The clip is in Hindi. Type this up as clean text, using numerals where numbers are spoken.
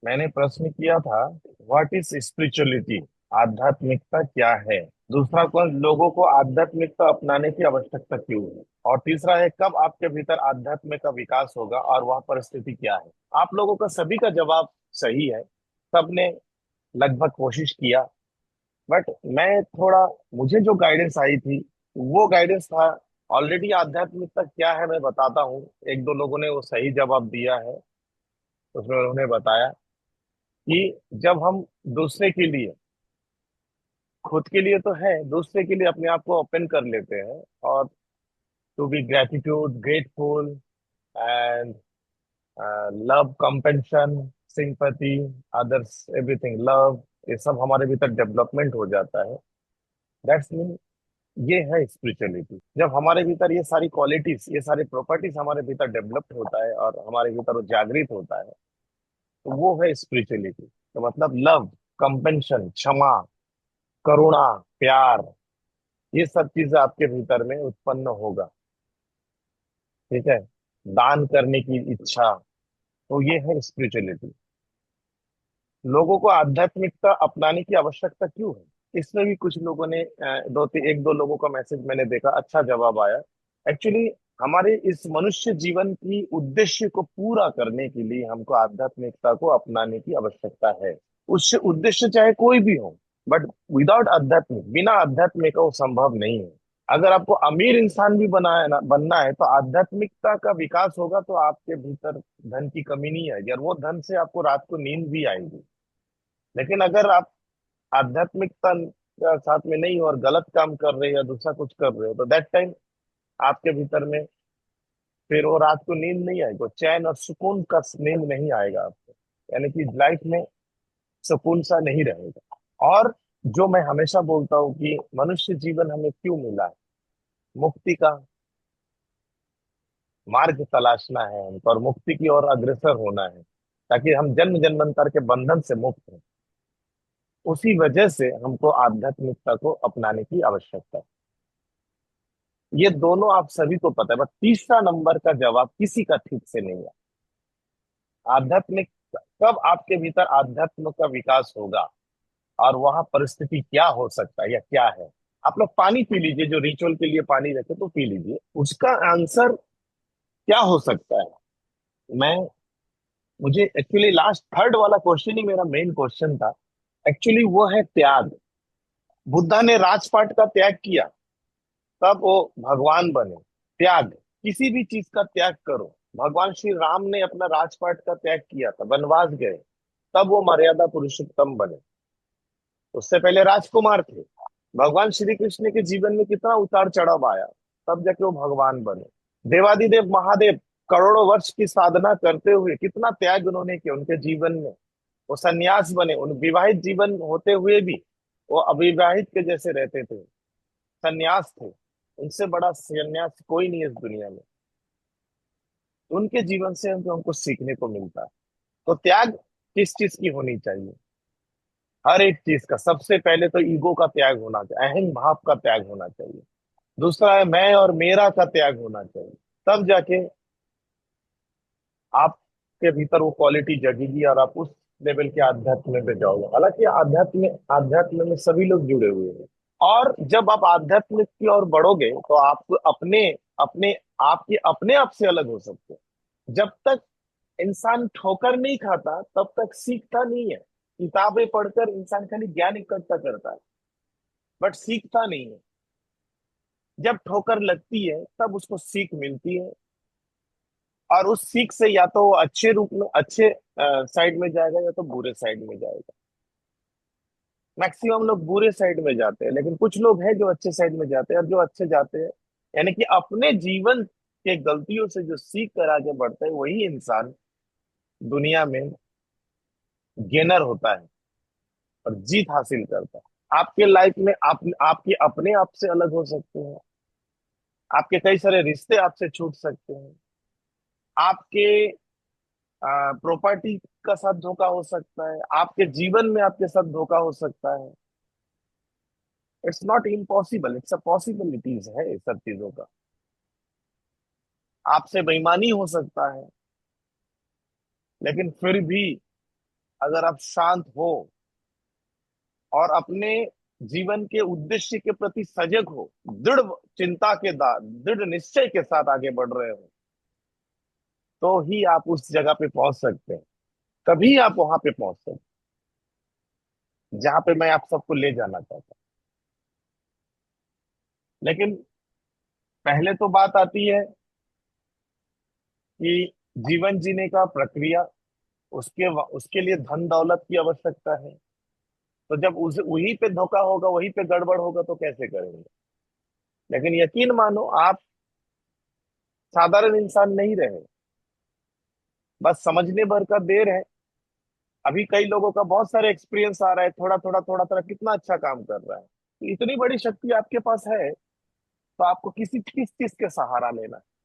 मैंने प्रश्न किया था, व्हाट इज स्पिरिचुअलिटी? आध्यात्मिकता क्या है? दूसरा कौन, लोगों को आध्यात्मिकता अपनाने की आवश्यकता क्यों है? और तीसरा है, कब आपके भीतर आध्यात्म का विकास होगा और वह परिस्थिति क्या है? आप लोगों का सभी का जवाब सही है। सबने लगभग कोशिश किया, बट मैं थोड़ा, मुझे जो गाइडेंस आई थी वो गाइडेंस था। ऑलरेडी आध्यात्मिकता क्या है मैं बताता हूँ। एक दो लोगों ने वो सही जवाब दिया है। उसमें उन्होंने बताया कि जब हम दूसरे के लिए, खुद के लिए तो है, दूसरे के लिए अपने आप को ओपन कर लेते हैं, और to be gratitude, grateful and love, compassion, sympathy, others, everything, love, ये सब हमारे भीतर डेवलपमेंट हो जाता है। दैट्स मीन, ये है स्पिरिचुअलिटी। जब हमारे भीतर ये सारी क्वालिटीज, ये सारी प्रॉपर्टीज हमारे भीतर डेवलप्ड होता है और हमारे भीतर वो जागृत होता है, तो वो है स्पिरिचुअलिटी। तो मतलब लव, कंपेंशन, क्षमा, करुणा, प्यार, ये सब चीजें आपके भीतर में उत्पन्न होगा। ठीक है। दान करने की इच्छा, तो ये है स्पिरिचुअलिटी। लोगों को आध्यात्मिकता अपनाने की आवश्यकता क्यों है? इसमें भी कुछ लोगों ने एक दो लोगों का मैसेज मैंने देखा, अच्छा जवाब आया। एक्चुअली हमारे इस मनुष्य जीवन की उद्देश्य को पूरा करने के लिए हमको आध्यात्मिकता को अपनाने की आवश्यकता है। उससे उद्देश्य चाहे कोई भी हो, बट विदाउट आध्यात्मिक, बिना आध्यात्मिक का वो संभव नहीं है। अगर आपको अमीर इंसान भी बनना है तो आध्यात्मिकता का विकास होगा, तो आपके भीतर धन की कमी नहीं आएगी और वो धन से आपको रात को नींद भी आएगी। लेकिन अगर आप आध्यात्मिकता का साथ में नहीं हो और गलत काम कर रहे हो या दूसरा कुछ कर रहे हो, तो दैट टाइम आपके भीतर में फिर वो रात को नींद नहीं आएगी, वो चैन और सुकून का नींद नहीं आएगा आपको। यानी कि लाइफ में सुकून सा नहीं रहेगा। और जो मैं हमेशा बोलता हूँ कि मनुष्य जीवन हमें क्यों मिला है? मुक्ति का मार्ग तलाशना है हमको, और मुक्ति की ओर अग्रसर होना है, ताकि हम जन्म जन्मांतर के बंधन से मुक्त हों। उसी वजह से हमको आध्यात्मिकता को अपनाने की आवश्यकता है। ये दोनों आप सभी को पता है, बट तीसरा नंबर का जवाब किसी का ठीक से नहीं है। आध्यात्मिक, कब आपके भीतर आध्यात्म का विकास होगा और वहां परिस्थिति क्या हो सकता है या क्या है? आप लोग पानी पी लीजिए, जो रिचुअल के लिए पानी रखे तो पी लीजिए, उसका आंसर क्या हो सकता है? मैं मुझे एक्चुअली लास्ट थर्ड वाला क्वेश्चन ही मेरा मेन क्वेश्चन था। एक्चुअली वो है त्याग। बुद्धा ने राजपाट का त्याग किया, तब वो भगवान बने। त्याग, किसी भी चीज का त्याग करो। भगवान श्री राम ने अपना राजपाट का त्याग किया था, वनवास गए, तब वो मर्यादा पुरुषोत्तम बने। उससे पहले राजकुमार थे। भगवान श्री कृष्ण के जीवन में कितना उतार चढ़ाव आया, तब जाके वो भगवान बने। देवादिदेव महादेव करोड़ों वर्ष की साधना करते हुए कितना त्याग उन्होंने किया उनके जीवन में। वो सन्यास बने, उन विवाहित जीवन होते हुए भी वो अविवाहित के जैसे रहते थे, सन्यास थे। उनसे बड़ा सन्यास कोई नहीं है इस दुनिया में। उनके जीवन से हमको सीखने को मिलता है। तो त्याग किस चीज की होनी चाहिए? हर एक चीज का। सबसे पहले तो ईगो का त्याग होना चाहिए, अहम भाव का त्याग होना चाहिए। दूसरा है मैं और मेरा का त्याग होना चाहिए। तब जाके आपके भीतर वो क्वालिटी जगेगी और आप उस लेवल के आध्यात्म में जाओगे। हालांकि आध्यात्म में सभी लोग जुड़े हुए हैं। और जब आप आध्यात्म की ओर बढ़ोगे तो आप अपने अपने आपके अपने आप से अलग हो सकते हैं। जब तक इंसान ठोकर नहीं खाता तब तक सीखता नहीं है। किताबें पढ़कर इंसान खाली ज्ञान इकट्ठा करता है, बट सीखता नहीं है। जब ठोकर लगती है तब उसको सीख मिलती है, और उस सीख से या तो वो अच्छे रूप में, अच्छे साइड में जाएगा, या तो बुरे साइड में जाएगा। मैक्सिमम लोग बुरे साइड में जाते हैं, लेकिन कुछ लोग हैं जो अच्छे साइड में जाते हैं, और जो अच्छे जाते हैं, यानी कि अपने जीवन के गलतियों से जो सीख कर आगे बढ़ता है, वही इंसान दुनिया में गेनर होता है और जीत हासिल करता है। आपके लाइफ में आपके अपने आप से अलग हो सकते हैं। आपके कई सारे रिश्ते आपसे छूट सकते हैं। आपके प्रॉपर्टी का साथ धोखा हो सकता है। आपके जीवन में आपके साथ धोखा हो सकता है। It's not impossible, it's a possibilities है इस सब चीजों का। आपसे बेईमानी हो सकता है, लेकिन फिर भी अगर आप शांत हो और अपने जीवन के उद्देश्य के प्रति सजग हो, दृढ़ चिंता के साथ, दृढ़ निश्चय के साथ आगे बढ़ रहे हो, तो ही आप उस जगह पे पहुंच सकते हैं। तभी आप वहां पे पहुंच सकते हैं जहां पे मैं आप सबको ले जाना चाहता हूं। लेकिन पहले तो बात आती है कि जीवन जीने का प्रक्रिया, उसके लिए धन दौलत की आवश्यकता है। तो जब उस वहीं पे धोखा होगा, वहीं पे गड़बड़ होगा, तो कैसे करेंगे? लेकिन यकीन मानो, आप साधारण इंसान नहीं रहे, बस समझने भर का देर है। अभी कई लोगों का बहुत सारे एक्सपीरियंस आ रहा है, थोड़ा थोड़ा थोड़ा थोड़ा कितना अच्छा काम कर रहा है। तो इतनी बड़ी शक्ति आपके पास है, तो आपको किसी किस चीज के सहारा लेना है?